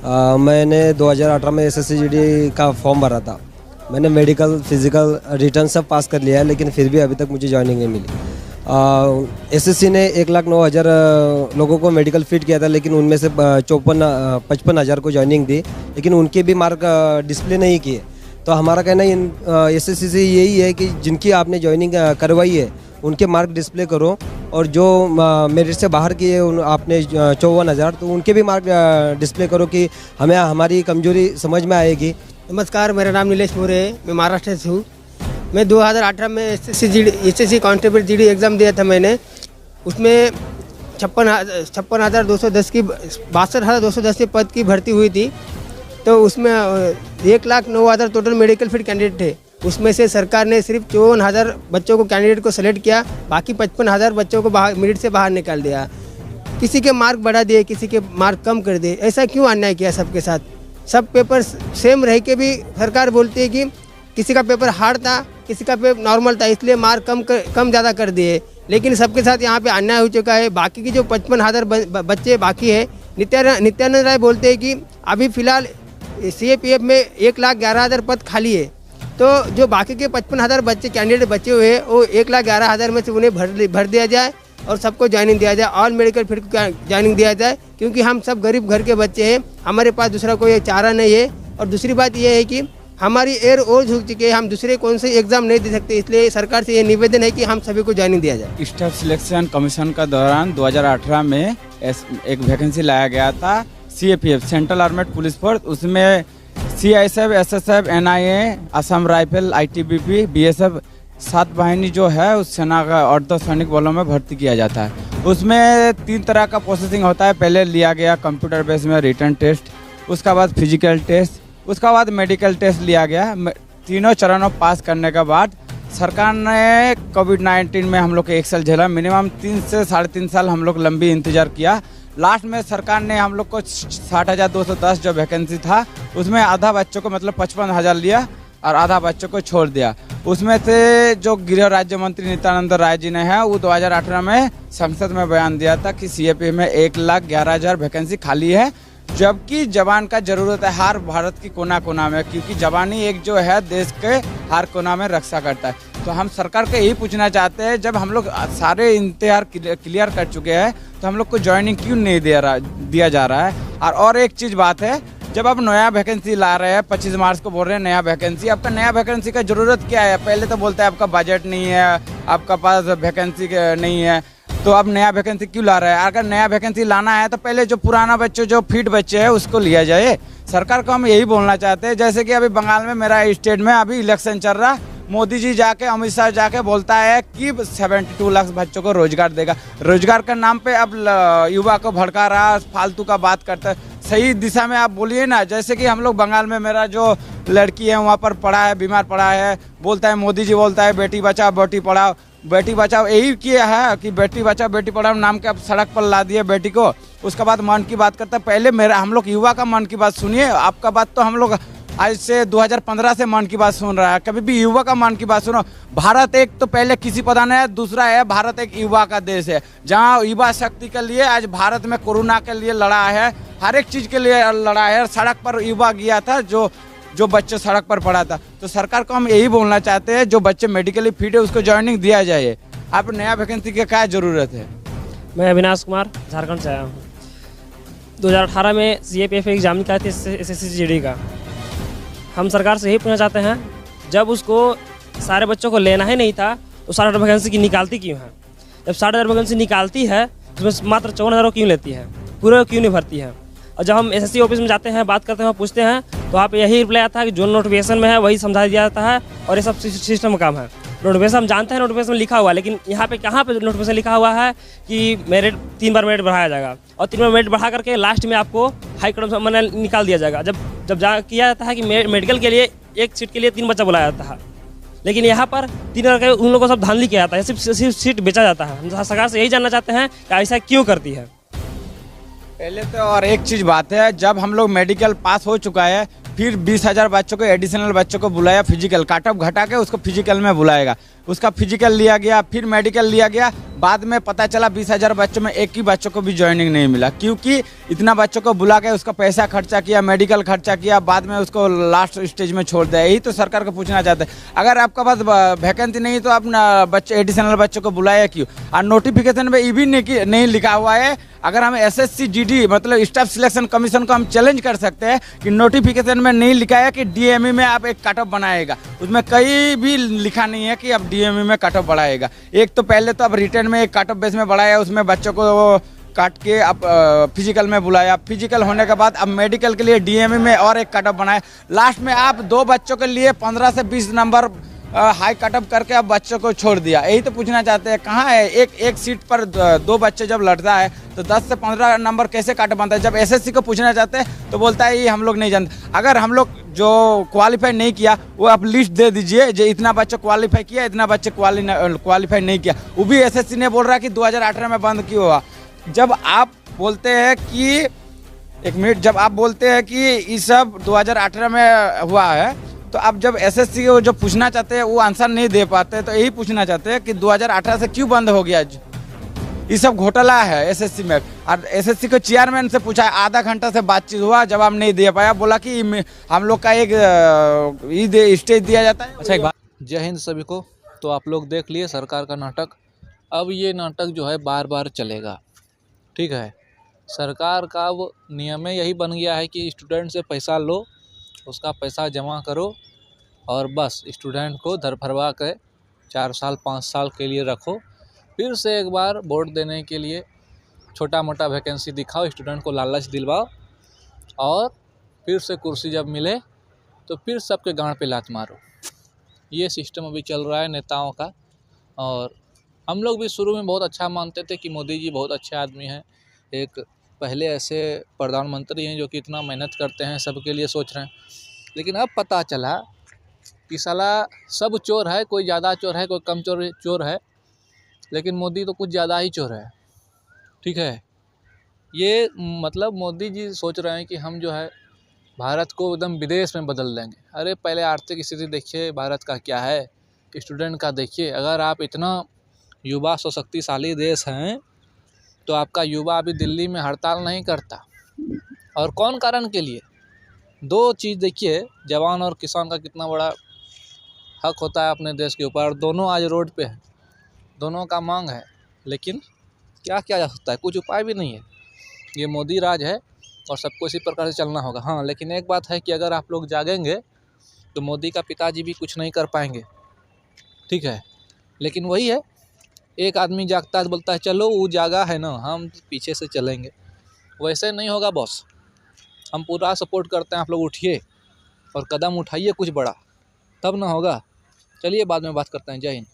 मैंने 2018 में SSC GD का फॉर्म भरा था। मैंने मेडिकल, फिजिकल, रिटर्न सब पास कर लिया है, लेकिन फिर भी अभी तक मुझे जॉइनिंग नहीं मिली। एसएससी ने 1,09,000 लोगों को मेडिकल फिट किया था, लेकिन उनमें से 55,000 को जॉइनिंग दी, लेकिन उनके भी मार्क डिस्प्ले नहीं किए। तो हमारा कहना एसएससी से यही है कि जिनकी आपने जॉइनिंग करवाई है उनके मार्क डिस्प्ले करो, और जो मेरिट से बाहर किए आपने 54,000, तो उनके भी मार्क डिस्प्ले करो कि हमें हमारी कमजोरी समझ में आएगी। नमस्कार, मेरा नाम नीलेश मोरे है, मैं महाराष्ट्र से हूँ। मैं 2018 में एसएससी कांस्टेबल जीडी एग्ज़ाम दिया था मैंने। उसमें 56,210 की 62,210 के पद की भर्ती हुई थी। तो उसमें 1,09,000 टोटल मेडिकल फिट कैंडिडेट थे। उसमें से सरकार ने सिर्फ 54,000 बच्चों को कैंडिडेट को सेलेक्ट किया, बाकी 55,000 बच्चों को मेरिट से बाहर निकाल दिया। किसी के मार्क बढ़ा दिए, किसी के मार्क कम कर दिए। ऐसा क्यों अन्याय किया सबके साथ? सब पेपर सेम रह के भी सरकार बोलती है कि किसी का पेपर हार्ड था, किसी का पेपर नॉर्मल था, इसलिए मार्क कम ज़्यादा कर दिए। लेकिन सबके साथ यहाँ पे अन्याय हो चुका है। बाकी की जो 55,000 बच्चे बाकी है, नित्यानंद राय बोलते हैं कि अभी फ़िलहाल CAPF में 1,11,000 पद खाली है। तो जो बाकी के 55,000 बच्चे कैंडिडेट बचे हुए हैं, वो 1,11,000 में से उन्हें भर दिया जाए और सबको ज्वाइनिंग दिया जाए, ऑल मेडिकल फिट को ज्वाइनिंग दिया जाए। क्योंकि हम सब गरीब घर के बच्चे हैं, हमारे पास दूसरा कोई चारा नहीं है। और दूसरी बात यह है कि हमारी एयर और झुक चुकी है, हम दूसरे कौन से एग्जाम नहीं दे सकते। इसलिए सरकार से ये निवेदन है कि हम सभी को ज्वाइनिंग दिया जाए। स्टाफ सिलेक्शन कमीशन का दौरान 2018 में एक वैकेंसी लाया गया था CAPF, central armed police force. उसमें CISF, SSF, NIA, Assam rifle, ITBP, BSF 7 वाहिनी जो है उस सेना का अर्धसैनिक बलों में भर्ती किया जाता है। उसमें 3 तरह का प्रोसेसिंग होता है। पहले लिया गया कंप्यूटर बेस में रिटन टेस्ट, उसका बाद फिजिकल टेस्ट, उसका बाद मेडिकल टेस्ट लिया गया। तीनों चरणों पास करने के बाद सरकार ने कोविड-19 में हम लोग के 1 साल झेला। मिनिमम 3 से 3.5 साल हम लोग लंबी इंतजार किया। लास्ट में सरकार ने हम लोग को 60,210 जो वैकेंसी था उसमें आधा बच्चों को मतलब 55,000 लिया और आधा बच्चों को छोड़ दिया। उसमें से जो गृह राज्य मंत्री नित्यानंद राय जी ने है वो 2018 में संसद में बयान दिया था कि CAPF में 1,11,000 वैकेंसी खाली है, जबकि जवान का जरूरत है हर भारत की कोना कोना में, क्योंकि जवानी एक जो है देश के हर कोना में रक्षा करता है। तो हम सरकार को यही पूछना चाहते हैं, जब हम लोग सारे इम्तिहान क्लियर कर चुके हैं तो हम लोग को ज्वाइनिंग क्यों नहीं दिया जा रहा है। और एक चीज़ बात है, जब आप नया वैकेंसी ला रहे हैं, 25 मार्च को बोल रहे हैं नया वैकेंसी, आपका नया वैकेंसी का ज़रूरत क्या है? पहले तो बोलते हैं आपका बजट नहीं है, आपका पास वैकेंसी नहीं है, तो आप नया वैकेंसी क्यों ला रहे हैं? अगर नया वैकेंसी लाना है तो पहले जो पुराना बच्चे जो फिट बच्चे हैं उसको लिया जाए। सरकार को हम यही बोलना चाहते हैं। जैसे कि अभी बंगाल में मेरा स्टेट में अभी इलेक्शन चल रहा, मोदी जी जाके, अमित शाह जाके बोलता है कि 72 लाख बच्चों को रोजगार देगा। रोजगार के नाम पे अब युवा को भड़का रहा, फालतू का बात करता है। सही दिशा में आप बोलिए ना। जैसे कि हम लोग बंगाल में मेरा जो लड़की है वहाँ पर पड़ा है, बीमार पड़ा है, बोलता है मोदी जी बोलता है बेटी बचाओ बेटी पढ़ाओ, बेटी बचाओ यही किया है कि बेटी बचाओ बेटी पढ़ाओ नाम के अब सड़क पर ला दिए बेटी को। उसके बाद मन की बात करता है। पहले हम लोग युवा का मन की बात सुनिए। आपका बात तो हम लोग आज से 2015 से मन की बात सुन रहा है। कभी भी युवा का मन की बात सुनो। भारत एक तो पहले किसी पता नहीं है, दूसरा है भारत एक युवा का देश है, जहाँ युवा शक्ति के लिए आज भारत में कोरोना के लिए लड़ा है, हर एक चीज़ के लिए लड़ा है। सड़क पर युवा गया था, जो बच्चे सड़क पर पड़ा था। तो सरकार को हम यही बोलना चाहते हैं, जो बच्चे मेडिकली फिट है उसको ज्वाइनिंग दिया जाए। आप नया वैकेंसी की क्या ज़रूरत है? मैं अविनाश कुमार झारखंड से आया हूँ। 2018 में CAPF एग्जाम निकाले थे SSC GD का। हम सरकार से यही पूछना चाहते हैं, जब उसको सारे बच्चों को लेना ही नहीं था तो 60,000 वैकेंसी की निकालती क्यों है? जब 60,000 वैकेंसी निकालती है तो उसमें मात्र 54,000 क्यों लेती है, पूरे क्यों नहीं भरती है? और जब हम SSC ऑफिस में जाते हैं, बात करते हैं, पूछते हैं तो आप यही रिप्लाई आता है कि जो नोटिफिकेशन में है वही समझा दिया जाता है और ये सब सिस्टम का काम है। नोटिफिकेशन हम जानते हैं, नोटिफिकेशन में लिखा हुआ है, लेकिन यहाँ पे कहाँ पे नोटिफिकेशन लिखा हुआ है कि मेरिट 3 बार मेरिट बढ़ाया जाएगा और 3 बार मेरिट बढ़ा करके लास्ट में आपको हाई कोर्ट में निकाल दिया जाएगा। जब किया जाता है कि मेडिकल के लिए एक सीट के लिए 3 बच्चा बुलाया जाता है, लेकिन यहाँ पर 3 करके उन लोगों को सब धांधली किया जाता है, सिर्फ सीट बेचा जाता है। हम सरकार से यही जानना चाहते हैं कि ऐसा क्यों करती है? पहले तो और एक चीज़ बात है, जब हम लोग मेडिकल पास हो चुका है फिर 20,000 बच्चों को एडिशनल बच्चों को बुलाया, फिजिकल कट ऑफ घटा के उसको फिजिकल में बुलाएगा, उसका फिजिकल लिया गया, फिर मेडिकल लिया गया। बाद में पता चला 20,000 बच्चों में एक ही बच्चों को भी ज्वाइनिंग नहीं मिला, क्योंकि इतना बच्चों को बुला के उसका पैसा खर्चा किया, मेडिकल खर्चा किया, बाद में उसको लास्ट स्टेज में छोड़ दिया। यही तो सरकार को पूछना चाहते हैं, अगर आपका पास वैकेंसी नहीं तो आप बच्चे एडिशनल बच्चों को बुलाया क्यों? और नोटिफिकेशन में ये भी नहीं लिखा हुआ है। अगर हम SSC GD मतलब स्टाफ सिलेक्शन कमीशन को हम चैलेंज कर सकते हैं कि नोटिफिकेशन में नहीं लिखा है कि DME में आप एक कट ऑफ बनाएगा, उसमें कहीं भी लिखा नहीं है कि अब DME में कट ऑफ बढ़ाएगा। एक तो पहले तो अब रिटर्न में एक कट ऑफ बेस में बढ़ाया, उसमें बच्चों को काट के अब फिजिकल में बुलाया, फिजिकल होने के बाद अब मेडिकल के लिए DME में और एक कट ऑफ बनाया। लास्ट में आप 2 बच्चों के लिए 15 से 20 नंबर हाई कट ऑफ करके अब बच्चों को छोड़ दिया। यही तो पूछना चाहते हैं, कहाँ है एक सीट पर 2 बच्चे जब लड़ता है तो 10 से 15 नंबर कैसे कट बनता है? जब SSC को पूछना चाहते हैं तो बोलता है ये हम लोग नहीं जानते। अगर हम लोग जो क्वालिफाई नहीं किया वो आप लिस्ट दे दीजिए, जो इतना बच्चा क्वालिफाई किया, इतना बच्चे क्वालिफाई नहीं किया, वो भी SSC ने बोल रहा है कि 2018 में बंद क्यों हुआ। जब आप बोलते हैं कि एक मिनट, जब आप बोलते हैं कि ये सब 2018 में हुआ है, तो आप जब SSC को जो पूछना चाहते हैं वो आंसर नहीं दे पाते, तो यही पूछना चाहते हैं कि 2018 से क्यों बंद हो गया? ये सब घोटाला है SSC में। और SSC को चेयरमैन से पूछा, आधा घंटा से बातचीत हुआ, जवाब नहीं दे पाया, बोला कि हम लोग का एक स्टेज दिया जाता है। अच्छा, एक बात, जय हिंद सभी को। तो आप लोग देख लिए सरकार का नाटक। अब ये नाटक जो है बार बार चलेगा, ठीक है। सरकार का वो नियम यही बन गया है कि स्टूडेंट से पैसा लो, उसका पैसा जमा करो और बस स्टूडेंट को दर भरवा के 4 साल 5 साल के लिए रखो, फिर से एक बार वोट देने के लिए छोटा मोटा वैकेंसी दिखाओ, स्टूडेंट को लालच दिलवाओ और फिर से कुर्सी जब मिले तो फिर सबके गांड पे लात मारो। ये सिस्टम अभी चल रहा है नेताओं का। और हम लोग भी शुरू में बहुत अच्छा मानते थे कि मोदी जी बहुत अच्छे आदमी हैं, एक पहले ऐसे प्रधानमंत्री हैं जो कि इतना मेहनत करते हैं, सबके लिए सोच रहे हैं। लेकिन अब पता चला कि साला सब चोर है, कोई ज़्यादा चोर है, कोई कम चोर है, लेकिन मोदी तो कुछ ज़्यादा ही चोर है, ठीक है। ये मतलब मोदी जी सोच रहे हैं कि हम जो है भारत को एकदम विदेश में बदल देंगे। अरे पहले आर्थिक स्थिति देखिए भारत का क्या है, स्टूडेंट का देखिए। अगर आप इतना युवा शक्तिशाली देश हैं तो आपका युवा अभी दिल्ली में हड़ताल नहीं करता। और कौन कारण के लिए? 2 चीज़ देखिए, जवान और किसान का कितना बड़ा हक होता है अपने देश के ऊपर, और दोनों आज रोड पे हैं, दोनों का मांग है। लेकिन क्या किया जा सकता है? कुछ उपाय भी नहीं है। ये मोदी राज है और सबको इसी प्रकार से चलना होगा। हाँ, लेकिन एक बात है कि अगर आप लोग जागेंगे तो मोदी का पिताजी भी कुछ नहीं कर पाएंगे, ठीक है। लेकिन वही है, एक आदमी जागता है तो बोलता है चलो वो जागा है ना, हम पीछे से चलेंगे। वैसे नहीं होगा बॉस। हम पूरा सपोर्ट करते हैं, आप लोग उठिए और कदम उठाइए कुछ बड़ा, तब ना होगा। चलिए बाद में बात करते हैं। जय हिंद।